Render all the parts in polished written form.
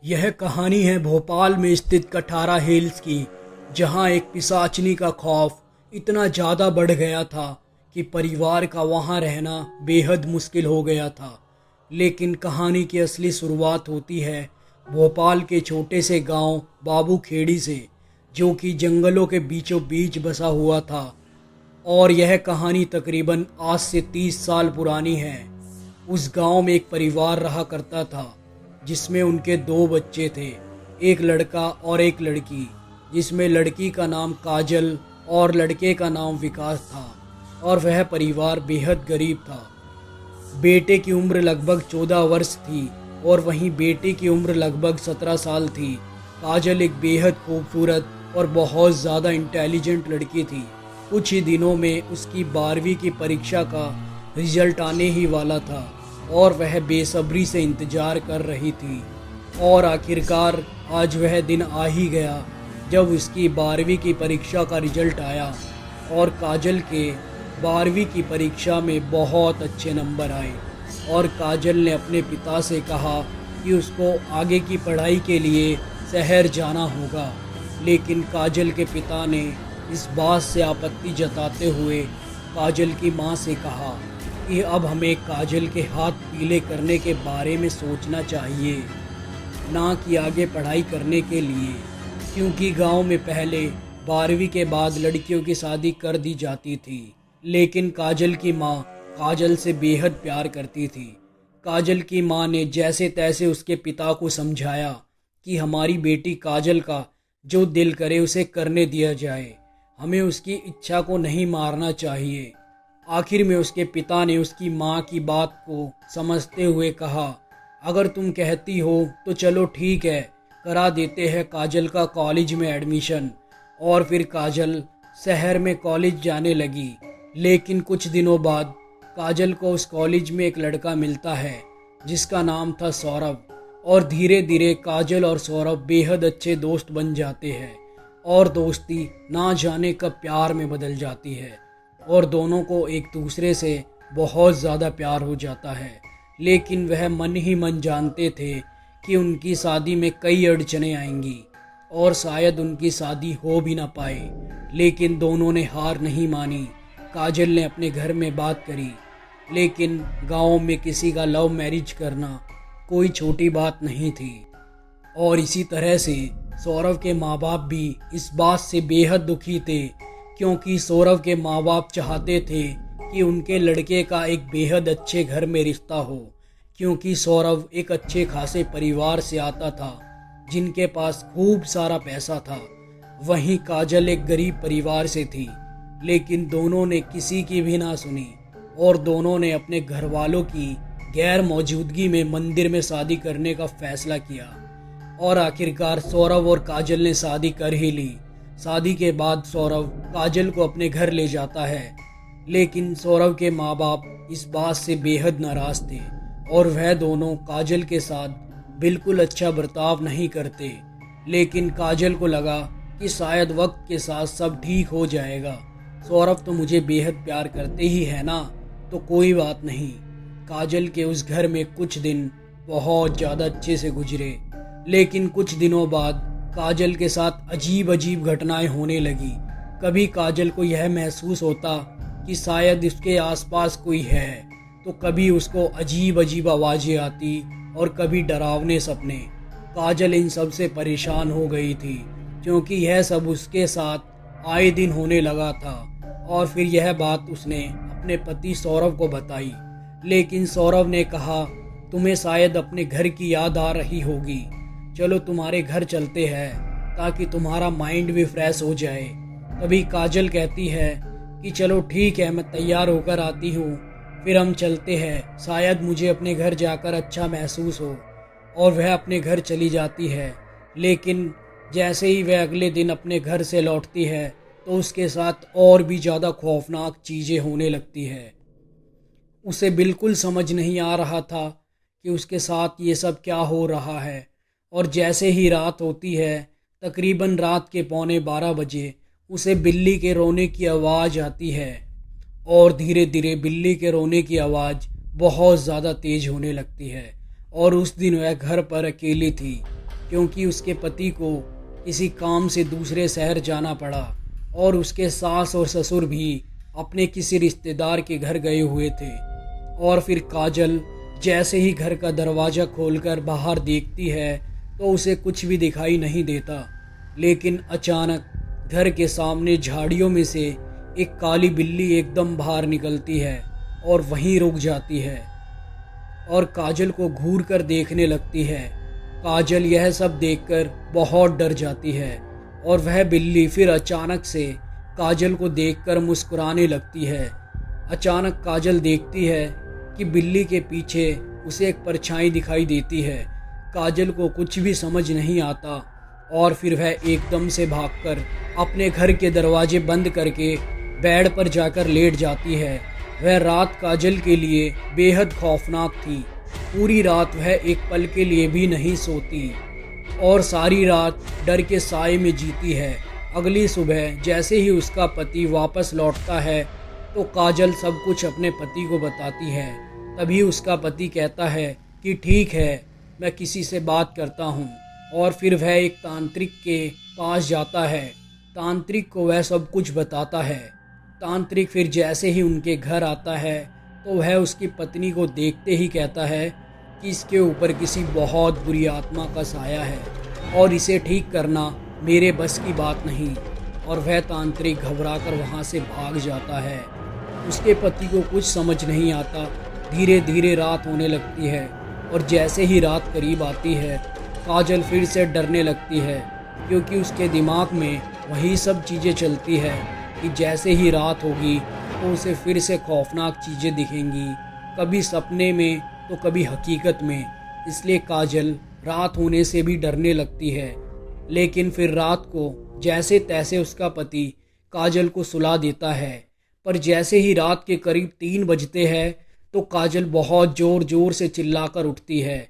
यह कहानी है भोपाल में स्थित कठारा हिल्स की, जहां एक पिशाचनी का खौफ इतना ज़्यादा बढ़ गया था कि परिवार का वहां रहना बेहद मुश्किल हो गया था। लेकिन कहानी की असली शुरुआत होती है भोपाल के छोटे से गांव बाबू खेड़ी से, जो कि जंगलों के बीचों बीच बसा हुआ था। और यह कहानी तकरीबन आज से 30 साल पुरानी है। उस गांव में एक परिवार रहा करता था जिसमें उनके 2 बच्चे थे, एक लड़का और एक लड़की, जिसमें लड़की का नाम काजल और लड़के का नाम विकास था। और वह परिवार बेहद गरीब था। बेटे की उम्र लगभग 14 वर्ष थी और वहीं बेटी की उम्र लगभग 17 साल थी। काजल एक बेहद खूबसूरत और बहुत ज़्यादा इंटेलिजेंट लड़की थी। कुछ ही दिनों में उसकी 12वीं की परीक्षा का रिजल्ट आने ही वाला था और वह बेसब्री से इंतज़ार कर रही थी। और आखिरकार आज वह दिन आ ही गया जब उसकी 12वीं की परीक्षा का रिजल्ट आया और काजल के 12वीं की परीक्षा में बहुत अच्छे नंबर आए। और काजल ने अपने पिता से कहा कि उसको आगे की पढ़ाई के लिए शहर जाना होगा। लेकिन काजल के पिता ने इस बात से आपत्ति जताते हुए काजल की मां से कहा कि अब हमें काजल के हाथ पीले करने के बारे में सोचना चाहिए, ना कि आगे पढ़ाई करने के लिए, क्योंकि गांव में पहले 12वीं के बाद लड़कियों की शादी कर दी जाती थी। लेकिन काजल की मां काजल से बेहद प्यार करती थी। काजल की मां ने जैसे तैसे उसके पिता को समझाया कि हमारी बेटी काजल का जो दिल करे उसे करने दिया जाए, हमें उसकी इच्छा को नहीं मारना चाहिए। आखिर में उसके पिता ने उसकी मां की बात को समझते हुए कहा, अगर तुम कहती हो तो चलो ठीक है, करा देते हैं काजल का कॉलेज में एडमिशन। और फिर काजल शहर में कॉलेज जाने लगी। लेकिन कुछ दिनों बाद काजल को उस कॉलेज में एक लड़का मिलता है जिसका नाम था सौरभ। और धीरे धीरे काजल और सौरभ बेहद अच्छे दोस्त बन जाते हैं और दोस्ती ना जाने कब प्यार में बदल जाती है और दोनों को एक दूसरे से बहुत ज़्यादा प्यार हो जाता है। लेकिन वह मन ही मन जानते थे कि उनकी शादी में कई अड़चनें आएंगी और शायद उनकी शादी हो भी ना पाए। लेकिन दोनों ने हार नहीं मानी। काजल ने अपने घर में बात करी, लेकिन गांव में किसी का लव मैरिज करना कोई छोटी बात नहीं थी। और इसी तरह से सौरभ के माँ बाप भी इस बात से बेहद दुखी थे, क्योंकि सौरभ के माँ बाप चाहते थे कि उनके लड़के का एक बेहद अच्छे घर में रिश्ता हो, क्योंकि सौरभ एक अच्छे खासे परिवार से आता था जिनके पास खूब सारा पैसा था। वहीं काजल एक गरीब परिवार से थी। लेकिन दोनों ने किसी की भी ना सुनी और दोनों ने अपने घर वालों की गैर मौजूदगी में मंदिर में शादी करने का फैसला किया। और आखिरकार सौरभ और काजल ने शादी कर ही ली। शादी के बाद सौरभ काजल को अपने घर ले जाता है। लेकिन सौरभ के माँ बाप इस बात से बेहद नाराज थे और वह दोनों काजल के साथ बिल्कुल अच्छा बर्ताव नहीं करते। लेकिन काजल को लगा कि शायद वक्त के साथ सब ठीक हो जाएगा। सौरभ तो मुझे बेहद प्यार करते ही है ना, तो कोई बात नहीं। काजल के उस घर में कुछ दिन बहुत ज़्यादा अच्छे से गुजरे। लेकिन कुछ दिनों बाद काजल के साथ अजीब अजीब घटनाएं होने लगी। कभी काजल को यह महसूस होता कि शायद उसके आसपास कोई है, तो कभी उसको अजीब अजीब आवाज़ें आती और कभी डरावने सपने। काजल इन सब से परेशान हो गई थी, क्योंकि यह सब उसके साथ आए दिन होने लगा था। और फिर यह बात उसने अपने पति सौरभ को बताई। लेकिन सौरभ ने कहा, तुम्हें शायद अपने घर की याद आ रही होगी, चलो तुम्हारे घर चलते हैं ताकि तुम्हारा माइंड भी फ्रेश हो जाए। तभी काजल कहती है कि चलो ठीक है, मैं तैयार होकर आती हूँ, फिर हम चलते हैं, शायद मुझे अपने घर जाकर अच्छा महसूस हो। और वह अपने घर चली जाती है। लेकिन जैसे ही वह अगले दिन अपने घर से लौटती है तो उसके साथ और भी ज़्यादा खौफनाक चीज़ें होने लगती है। उसे बिल्कुल समझ नहीं आ रहा था कि उसके साथ ये सब क्या हो रहा है। और जैसे ही रात होती है, तकरीबन रात के 11:15 बजे, उसे बिल्ली के रोने की आवाज़ आती है। और धीरे धीरे बिल्ली के रोने की आवाज़ बहुत ज़्यादा तेज़ होने लगती है। और उस दिन वह घर पर अकेली थी। क्योंकि उसके पति को किसी काम से दूसरे शहर जाना पड़ा और उसके सास और ससुर भी अपने किसी रिश्तेदार के घर गए हुए थे। और फिर काजल जैसे ही घर का दरवाज़ा खोलकर बाहर देखती है तो उसे कुछ भी दिखाई नहीं देता, लेकिन अचानक घर के सामने झाड़ियों में से एक काली बिल्ली एकदम बाहर निकलती है और वहीं रुक जाती है और काजल को घूर कर देखने लगती है। काजल यह सब देखकर बहुत डर जाती है और वह बिल्ली फिर अचानक से काजल को देखकर मुस्कुराने लगती है। अचानक काजल देखती है कि बिल्ली के पीछे उसे एक परछाई दिखाई देती है। काजल को कुछ भी समझ नहीं आता और फिर वह एकदम से भागकर अपने घर के दरवाजे बंद करके बेड पर जाकर लेट जाती है। वह रात काजल के लिए बेहद खौफनाक थी। पूरी रात वह एक पल के लिए भी नहीं सोती और सारी रात डर के साए में जीती है। अगली सुबह जैसे ही उसका पति वापस लौटता है तो काजल सब कुछ अपने पति को बताती है। तभी उसका पति कहता है कि ठीक है, मैं किसी से बात करता हूँ। और फिर वह एक तांत्रिक के पास जाता है। तांत्रिक को वह सब कुछ बताता है। तांत्रिक फिर जैसे ही उनके घर आता है तो वह उसकी पत्नी को देखते ही कहता है कि इसके ऊपर किसी बहुत बुरी आत्मा का साया है और इसे ठीक करना मेरे बस की बात नहीं। और वह तांत्रिक घबराकर वहाँ से भाग जाता है। उसके पति को कुछ समझ नहीं आता। धीरे धीरे रात होने लगती है और जैसे ही रात करीब आती है काजल फिर से डरने लगती है, क्योंकि उसके दिमाग में वही सब चीज़ें चलती है कि जैसे ही रात होगी तो उसे फिर से खौफनाक चीज़ें दिखेंगी, कभी सपने में तो कभी हकीकत में। इसलिए काजल रात होने से भी डरने लगती है। लेकिन फिर रात को जैसे तैसे उसका पति काजल को सुला देता है। पर जैसे ही रात के करीब 3 बजते हैं तो काजल बहुत ज़ोर ज़ोर से चिल्लाकर उठती है।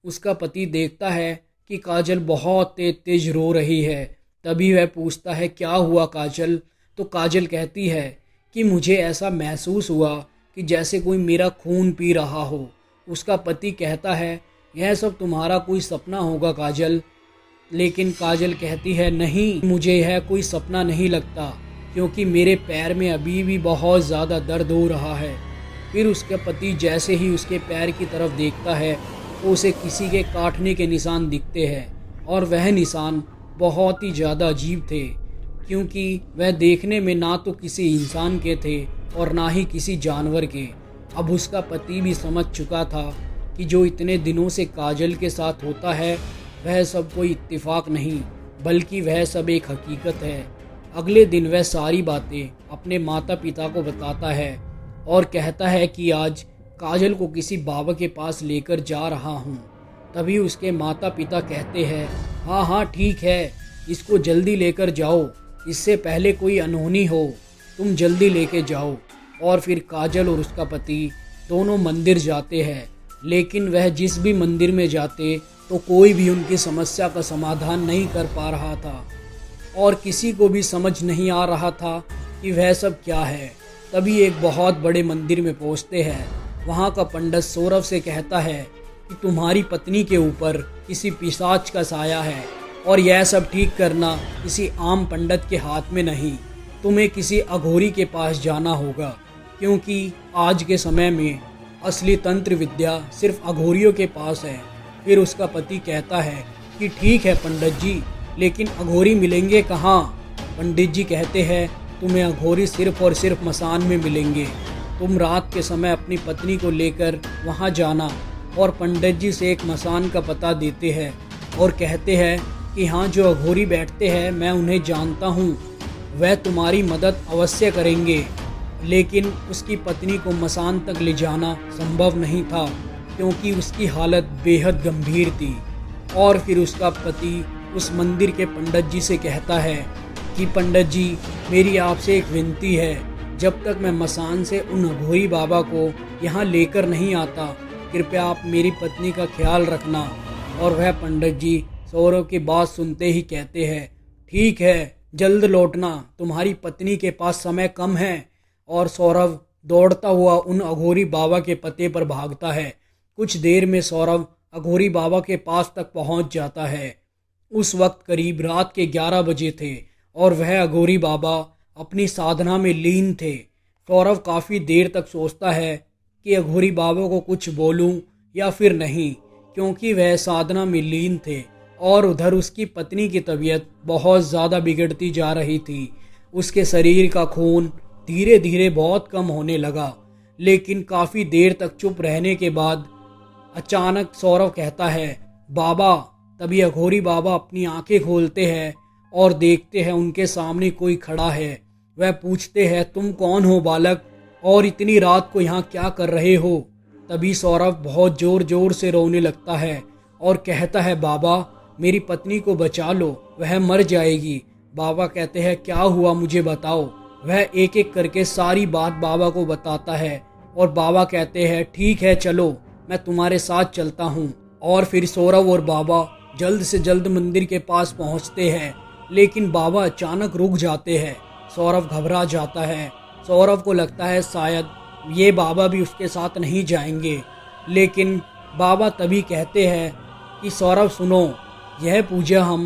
उसका पति देखता है कि काजल बहुत तेज तेज रो रही है। तभी वह पूछता है, क्या हुआ काजल? तो काजल कहती है कि मुझे ऐसा महसूस हुआ कि जैसे कोई मेरा खून पी रहा हो। उसका पति कहता है, यह सब तुम्हारा कोई सपना होगा काजल। लेकिन काजल कहती है, नहीं, मुझे यह कोई सपना नहीं लगता, क्योंकि मेरे पैर में अभी भी बहुत ज़्यादा दर्द हो रहा है। फिर उसका पति जैसे ही उसके पैर की तरफ देखता है तो उसे किसी के काटने के निशान दिखते हैं और वह निशान बहुत ही ज़्यादा अजीब थे, क्योंकि वह देखने में ना तो किसी इंसान के थे और ना ही किसी जानवर के। अब उसका पति भी समझ चुका था कि जो इतने दिनों से काजल के साथ होता है वह सब कोई इत्तेफाक नहीं, बल्कि वह सब एक हकीकत है। अगले दिन वह सारी बातें अपने माता पिता को बताता है और कहता है कि आज काजल को किसी बाबा के पास लेकर जा रहा हूँ। तभी उसके माता पिता कहते हैं, हाँ हाँ ठीक है, इसको जल्दी लेकर जाओ, इससे पहले कोई अनहोनी हो, तुम जल्दी लेके जाओ। और फिर काजल और उसका पति दोनों मंदिर जाते हैं। लेकिन वह जिस भी मंदिर में जाते तो कोई भी उनकी समस्या का समाधान नहीं कर पा रहा था और किसी को भी समझ नहीं आ रहा था कि वह सब क्या है। तभी एक बहुत बड़े मंदिर में पहुंचते हैं। वहां का पंडित सौरभ से कहता है कि तुम्हारी पत्नी के ऊपर किसी पिशाच का साया है और यह सब ठीक करना किसी आम पंडित के हाथ में नहीं, तुम्हें किसी अघोरी के पास जाना होगा, क्योंकि आज के समय में असली तंत्र विद्या सिर्फ अघोरियों के पास है। फिर उसका पति कहता है कि ठीक है पंडित जी, लेकिन अघोरी मिलेंगे कहाँ? पंडित जी कहते हैं, तुम्हें अघोरी सिर्फ और सिर्फ मसान में मिलेंगे। तुम रात के समय अपनी पत्नी को लेकर वहाँ जाना। और पंडित जी से एक मसान का पता देते हैं और कहते हैं कि हाँ, जो अघोरी बैठते हैं मैं उन्हें जानता हूँ, वह तुम्हारी मदद अवश्य करेंगे। लेकिन उसकी पत्नी को मसान तक ले जाना संभव नहीं था, क्योंकि उसकी हालत बेहद गंभीर थी। और फिर उसका पति उस मंदिर के पंडित जी से कहता है कि पंडित जी, मेरी आपसे एक विनती है, जब तक मैं मसान से उन अघोरी बाबा को यहाँ लेकर नहीं आता, कृपया आप मेरी पत्नी का ख्याल रखना। और वह पंडित जी सौरभ की बात सुनते ही कहते हैं, ठीक है, जल्द लौटना, तुम्हारी पत्नी के पास समय कम है। और सौरभ दौड़ता हुआ उन अघोरी बाबा के पते पर भागता है। कुछ देर में सौरभ अघोरी बाबा के पास तक पहुंच जाता है उस वक्त करीब रात के 11 बजे थे और वह अघोरी बाबा अपनी साधना में लीन थे। सौरभ काफ़ी देर तक सोचता है कि अघोरी बाबा को कुछ बोलूं या फिर नहीं, क्योंकि वह साधना में लीन थे और उधर उसकी पत्नी की तबीयत बहुत ज़्यादा बिगड़ती जा रही थी। उसके शरीर का खून धीरे धीरे बहुत कम होने लगा, लेकिन काफ़ी देर तक चुप रहने के बाद अचानक सौरभ कहता है, बाबा। तभी अघोरी बाबा अपनी आंखें खोलते हैं और देखते हैं उनके सामने कोई खड़ा है। वह पूछते हैं, तुम कौन हो बालक, और इतनी रात को यहाँ क्या कर रहे हो? तभी सौरभ बहुत जोर जोर से रोने लगता है और कहता है, बाबा मेरी पत्नी को बचा लो, वह मर जाएगी। बाबा कहते हैं, क्या हुआ मुझे बताओ। वह एक एक करके सारी बात बाबा को बताता है और बाबा कहते हैं, ठीक है चलो, मैं तुम्हारे साथ चलता हूँ। और फिर सौरभ और बाबा जल्द से जल्द मंदिर के पास पहुँचते हैं, लेकिन बाबा अचानक रुक जाते हैं। सौरभ घबरा जाता है। सौरभ को लगता है शायद ये बाबा भी उसके साथ नहीं जाएंगे, लेकिन बाबा तभी कहते हैं कि सौरभ सुनो, यह पूजा हम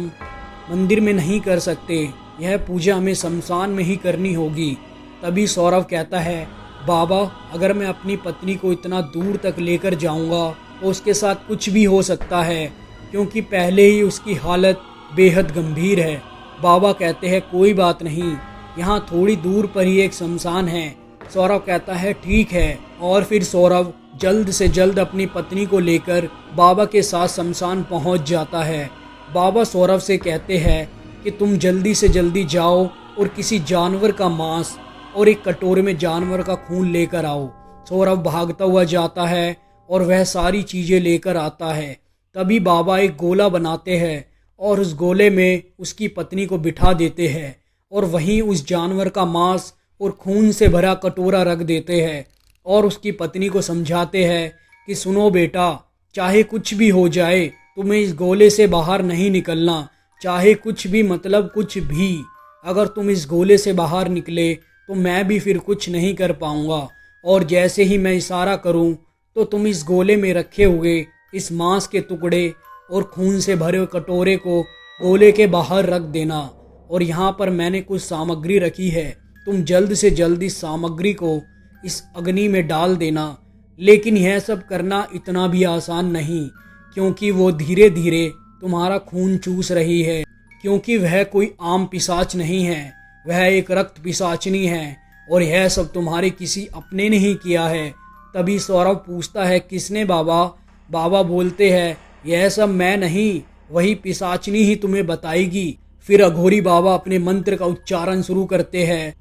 मंदिर में नहीं कर सकते, यह पूजा हमें शमशान में ही करनी होगी। तभी सौरभ कहता है, बाबा अगर मैं अपनी पत्नी को इतना दूर तक लेकर जाऊंगा तो उसके साथ कुछ भी हो सकता है, क्योंकि पहले ही उसकी हालत बेहद गंभीर है। बाबा कहते हैं, कोई बात नहीं, यहाँ थोड़ी दूर पर ही एक शमशान है। सौरभ कहता है, ठीक है। और फिर सौरभ जल्द से जल्द अपनी पत्नी को लेकर बाबा के साथ शमशान पहुँच जाता है। बाबा सौरभ से कहते हैं कि तुम जल्दी से जल्दी जाओ और किसी जानवर का मांस और एक कटोरे में जानवर का खून लेकर आओ। सौरभ भागता हुआ जाता है और वह सारी चीज़ें लेकर आता है। तभी बाबा एक गोला बनाते हैं और उस गोले में उसकी पत्नी को बिठा देते हैं और वहीं उस जानवर का मांस और खून से भरा कटोरा रख देते हैं और उसकी पत्नी को समझाते हैं कि सुनो बेटा, चाहे कुछ भी हो जाए तुम्हें इस गोले से बाहर नहीं निकलना, चाहे कुछ भी, मतलब कुछ भी। अगर तुम इस गोले से बाहर निकले तो मैं भी फिर कुछ नहीं कर पाऊंगा, और जैसे ही मैं इशारा करूं तो तुम इस गोले में रखे हुए इस मांस के टुकड़े और खून से भरे हुए कटोरे को गोले के बाहर रख देना। और यहाँ पर मैंने कुछ सामग्री रखी है, तुम जल्द से जल्द इस सामग्री को इस अग्नि में डाल देना। लेकिन यह सब करना इतना भी आसान नहीं, क्योंकि वो धीरे धीरे तुम्हारा खून चूस रही है, क्योंकि वह कोई आम पिशाच नहीं है, वह एक रक्त पिशाचनी है और यह सब तुम्हारे किसी अपने ने ही किया है। तभी सौरभ पूछता है, किसने बाबा? बाबा बोलते हैं, यह सब मैं नहीं, वही पिशाचनी ही तुम्हें बताएगी। फिर अघोरी बाबा अपने मंत्र का उच्चारण शुरू करते हैं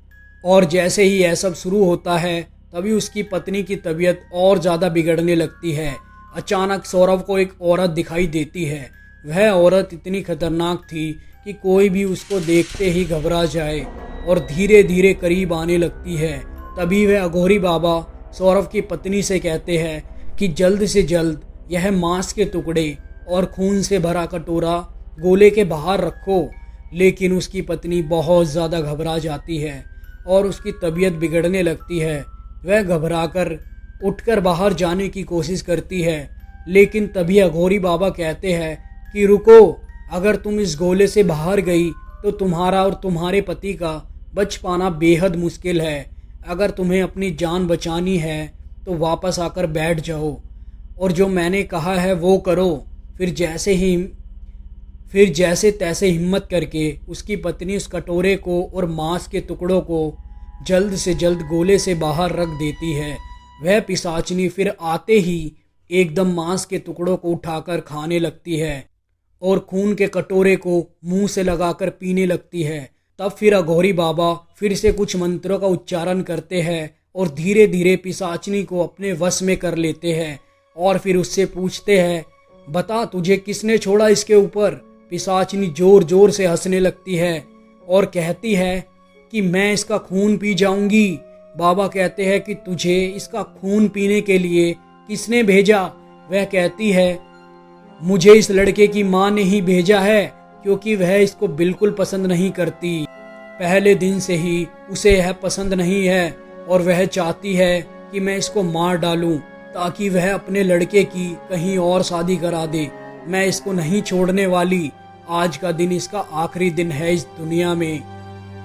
और जैसे ही यह सब शुरू होता है तभी उसकी पत्नी की तबीयत और ज़्यादा बिगड़ने लगती है। अचानक सौरभ को एक औरत दिखाई देती है। वह औरत इतनी खतरनाक थी कि कोई भी उसको देखते ही घबरा जाए और धीरे धीरे करीब आने लगती है। तभी वह अघोरी बाबा सौरभ की पत्नी से कहते हैं कि जल्द से जल्द यह मांस के टुकड़े और खून से भरा कटोरा गोले के बाहर रखो। लेकिन उसकी पत्नी बहुत ज़्यादा घबरा जाती है और उसकी तबीयत बिगड़ने लगती है। वह घबराकर उठकर बाहर जाने की कोशिश करती है, लेकिन तभी अघोरी बाबा कहते हैं कि रुको, अगर तुम इस गोले से बाहर गई तो तुम्हारा और तुम्हारे पति का बच पाना बेहद मुश्किल है। अगर तुम्हें अपनी जान बचानी है तो वापस आकर बैठ जाओ और जो मैंने कहा है वो करो। फिर जैसे तैसे हिम्मत करके उसकी पत्नी उस कटोरे को और मांस के टुकड़ों को जल्द से जल्द गोले से बाहर रख देती है। वह पिशाचनी फिर आते ही एकदम मांस के टुकड़ों को उठाकर खाने लगती है और खून के कटोरे को मुंह से लगाकर पीने लगती है। तब फिर अघोरी बाबा फिर से कुछ मंत्रों का उच्चारण करते हैं और धीरे धीरे पिशाचनी को अपने वश में कर लेते हैं और फिर उससे पूछते हैं, बता तुझे किसने छोड़ा इसके ऊपर? पिशाचनी जोर जोर से हंसने लगती है और कहती है कि मैं इसका खून पी जाऊंगी। बाबा कहते हैं कि तुझे इसका खून पीने के लिए किसने भेजा? वह कहती है, मुझे इस लड़के की माँ ने ही भेजा है, क्योंकि वह इसको बिल्कुल पसंद नहीं करती। पहले दिन से ही उसे यह पसंद नहीं है और वह चाहती है कि मैं इसको मार डालूं ताकि वह अपने लड़के की कहीं और शादी करा दे। मैं इसको नहीं छोड़ने वाली। आज का दिन इसका आखिरी दिन है इस दुनिया में।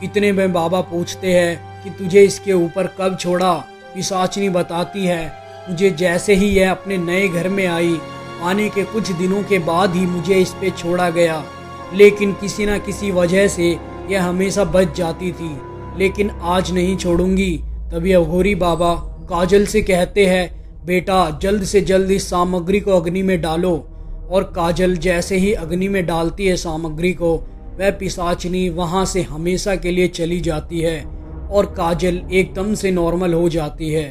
इतने में बाबा पूछते हैं कि तुझे इसके ऊपर कब छोड़ा। पिशाचनी बताती है, मुझे जैसे ही यह अपने नए घर में आई, आने के कुछ दिनों के बाद ही मुझे इस पे छोड़ा गया, लेकिन किसी न किसी वजह से यह हमेशा बच जाती थी, लेकिन आज नहीं छोड़ूंगी। तभी अघोरी बाबा काजल से कहते हैं, बेटा जल्द से जल्द इस सामग्री को अग्नि में डालो। और काजल जैसे ही अग्नि में डालती है सामग्री को, वह पिशाचनी वहां से हमेशा के लिए चली जाती है और काजल एकदम से नॉर्मल हो जाती है।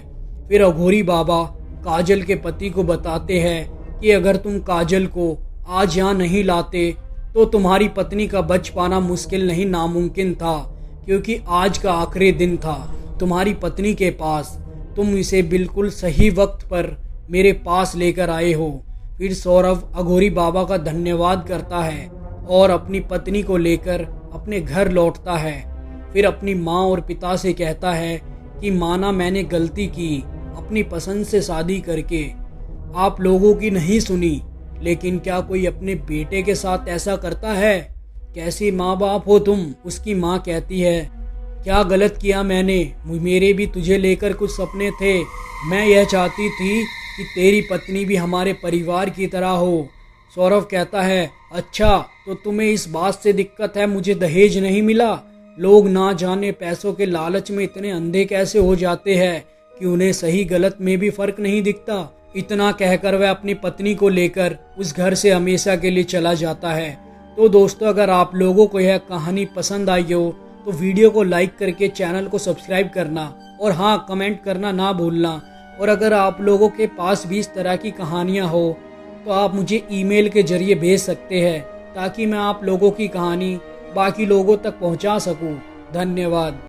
फिर अघोरी बाबा काजल के पति को बताते हैं कि अगर तुम काजल को आज यहाँ नहीं लाते तो तुम्हारी पत्नी का बच पाना मुश्किल नहीं नामुमकिन था, क्योंकि आज का आखिरी दिन था तुम्हारी पत्नी के पास। तुम इसे बिल्कुल सही वक्त पर मेरे पास लेकर आए हो। फिर सौरभ अघोरी बाबा का धन्यवाद करता है और अपनी पत्नी को लेकर अपने घर लौटता है। फिर अपनी माँ और पिता से कहता है कि माना मैंने गलती की अपनी पसंद से शादी करके, आप लोगों की नहीं सुनी, लेकिन क्या कोई अपने बेटे के साथ ऐसा करता है? कैसी माँ बाप हो तुम? उसकी माँ कहती है, क्या गलत किया मैंने? मेरे भी तुझे लेकर कुछ सपने थे। मैं यह चाहती थी कि तेरी पत्नी भी हमारे परिवार की तरह हो। सौरभ कहता है, अच्छा तो तुम्हें इस बात से दिक्कत है मुझे दहेज नहीं मिला? लोग ना जाने पैसों के लालच में इतने अंधे कैसे हो जाते हैं कि उन्हें सही गलत में भी फर्क नहीं दिखता। इतना कहकर वह अपनी पत्नी को लेकर उस घर से हमेशा के लिए चला जाता है। तो दोस्तों, अगर आप लोगों को यह कहानी पसंद आई हो तो वीडियो को लाइक करके चैनल को सब्सक्राइब करना और हाँ, कमेंट करना ना भूलना। और अगर आप लोगों के पास भी इस तरह की कहानियाँ हो तो आप मुझे ईमेल के जरिए भेज सकते हैं, ताकि मैं आप लोगों की कहानी बाकी लोगों तक पहुँचा सकूँ। धन्यवाद।